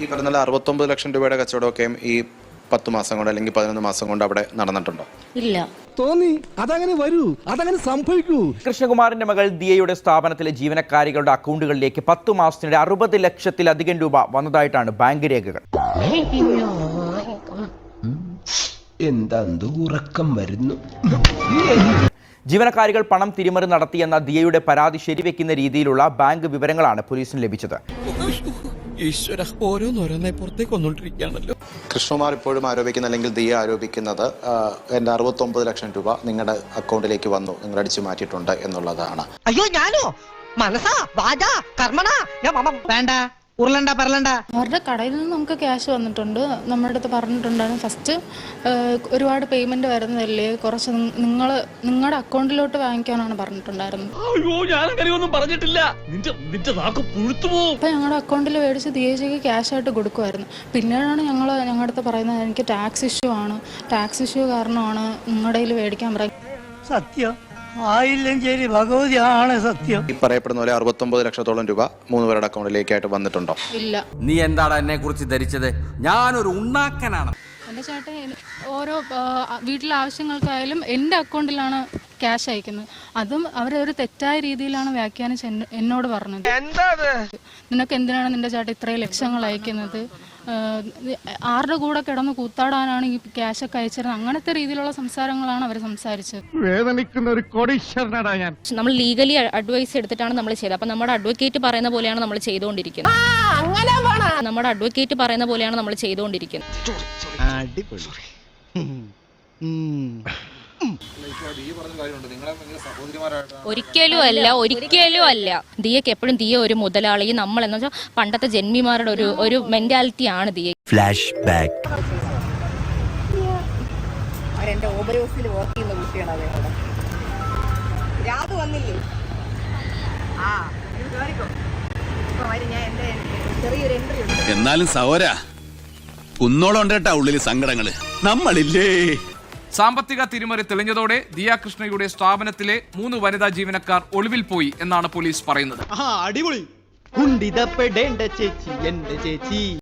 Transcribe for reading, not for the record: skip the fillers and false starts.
ഈ പറഞ്ഞ 69 ലക്ഷം രൂപയുടെ കച്ചവടമൊക്കെയും ഈ 10 മാസം കൊണ്ട് അല്ലെങ്കിൽ 11 മാസം കൊണ്ട് അവിടെ നടന്നിട്ടുണ്ടോ? ഇല്ല. തോന്നി അതങ്ങനെ വരൂ, അതങ്ങനെ സംഭവിക്കൂ. കൃഷ്ണകുമാറിന്റെ മകൾ ദിയയുടെ സ്ഥാപനത്തിലെ ജീവനക്കാരികളുടെ അക്കൗണ്ടുകളിലേക്ക് 10 മാസത്തിനിടെ 60 ലക്ഷത്തിലധികം രൂപ വന്നതായിട്ടാണ് ബാങ്ക് രേഖകൾ. എന്താ ഉറക്കം വരുന്നു. ജീവനക്കാരികൾ പണം തിരിമറി നടത്തിയെന്ന ദിയയുടെ പരാതി ശരിവെക്കുന്ന രീതിയിലുള്ള ബാങ്ക് വിവരങ്ങളാണ് പോലീസിന് ലഭിച്ചത്. കൃഷ്ണകുമാർ ഇപ്പോഴും ആരോപിക്കുന്ന അല്ലെങ്കിൽ ദിയ ആരോപിക്കുന്നത് എൻ്റെ 69 ലക്ഷം രൂപ നിങ്ങളുടെ അക്കൗണ്ടിലേക്ക് വന്നു, നിങ്ങൾ അടിച്ചു മാറ്റിയിട്ടുണ്ട് എന്നുള്ളതാണ്. അയ്യോ ഞാനോ? മനസ്സാ വാചാ കർമ്മണാ വേണ്ട ഉരുളണ്ട പറലണ്ട. അവരുടെ കടയിൽ നിന്ന് നമുക്ക് ക്യാഷ് വന്നിട്ടുണ്ട്. നമ്മുടെ അടുത്ത് പറഞ്ഞിട്ടുണ്ടായിരുന്നു ഫസ്റ്റ് ഒരുപാട് പേയ്മെന്റ് വരുന്നതല്ലേ, കുറച്ച് നിങ്ങളുടെ അക്കൗണ്ടിലോട്ട് വാങ്ങിക്കാനാണ് പറഞ്ഞിട്ടുണ്ടായിരുന്നത്. അപ്പൊ ഞങ്ങളുടെ അക്കൗണ്ടിൽ മേടിച്ച് ദിയേജിക്ക് ക്യാഷ് ആയിട്ട് കൊടുക്കുമായിരുന്നു. പിന്നീടാണ് ഞങ്ങളുടെ അടുത്ത് പറയുന്നത് എനിക്ക് ടാക്സ് ഇഷ്യൂ ആണ്, ടാക്സ് ഇഷ്യൂ കാരണമാണ് നിങ്ങളുടെ കയ്യിൽ മേടിക്കാൻ പറയുന്നത്. സത്യം ആയില്ലെങ്കിൽ ഭഗവതിയാണ് സത്യം. ഈ പറയപ്പെടുന്ന പോലെ 69 ലക്ഷത്തോളം രൂപ 3 പേരുടെ അക്കൗണ്ടിലേക്കായിട്ട് വന്നിട്ടുണ്ടോ? ഇല്ല. നീ എന്താണ് എന്നെ കുറിച്ച് ധരിച്ചത്? ഞാനൊരു ഉണ്ണാക്കനാണ്. എൻ്റെ ചേട്ടൻ ഓരോ വീട്ടിലെ ആവശ്യങ്ങൾക്കായാലും എൻ്റെ അക്കൗണ്ടിലാണ് ക്യാഷ് അയക്കുന്നത്. അതും അവരൊരു തെറ്റായ രീതിയിലാണ് വ്യാഖ്യാനിച്ച് എന്നോട് പറഞ്ഞത്. നിനക്ക് എന്തിനാണ് നിന്റെ ചേട്ടൻ ഇത്രയും ലക്ഷങ്ങൾ അയക്കുന്നത്, ആരുടെ കൂടെ കിടന്ന് കൂത്താടാനാണ് ഈ ക്യാഷ് ഒക്കെ അയച്ചിരുന്നത്, അങ്ങനത്തെ രീതിയിലുള്ള സംസാരങ്ങളാണ് അവർ സംസാരിച്ചത്. വേദനിക്കുന്ന ഒരു കോടീശ്വരനാടാ ഞാൻ. നമ്മൾ ലീഗലി അഡ്വൈസ് എടുത്തിട്ടാണ് നമ്മൾ ചെയ്തത്. അപ്പം നമ്മുടെ അഡ്വക്കേറ്റ് പറയുന്ന പോലെയാണ് നമ്മൾ ചെയ്തുകൊണ്ടിരിക്കുന്നത്. നമ്മുടെ അഡ്വക്കേറ്റ് പറയുന്ന പോലെയാണ് നമ്മൾ ചെയ്തുകൊണ്ടിരിക്കുന്നത്. ഒരിക്കലും അല്ല. ദിയക്ക് എപ്പോഴും ദിയ ഒരു മുതലാളി, നമ്മൾ എന്ന് വെച്ചാൽ പണ്ടത്തെ ജന്മിമാരുടെ ഒരു മെന്റാലിറ്റി ആണ് ദിയ. Flash back. അവരെന്റെ ഓബറോസിൽ വർക്ക് ചെയ്യുന്ന കുട്ടിയാണ്. അതേപോലെ രാത് വന്നില്ലേ? ഞാൻ എന്റെ ചെറിയൊരു എൻട്രി ഉണ്ട്. എന്നാലും സഹോര കുന്നോളം കേട്ടാ ഉള്ളില് സങ്കടങ്ങള് നമ്മളില്ലേ. സാമ്പത്തിക തിരിമറി തെളിഞ്ഞതോടെ ദിയ കൃഷ്ണയുടെ സ്ഥാപനത്തിലെ 3 വനിതാ ജീവനക്കാർ ഒളിവിൽ പോയി എന്നാണ് പോലീസ് പറയുന്നത്. അടിപൊളി. കുണ്ടിതപ്പെടേണ്ട ചേച്ചി എന്റെ ചേച്ചി.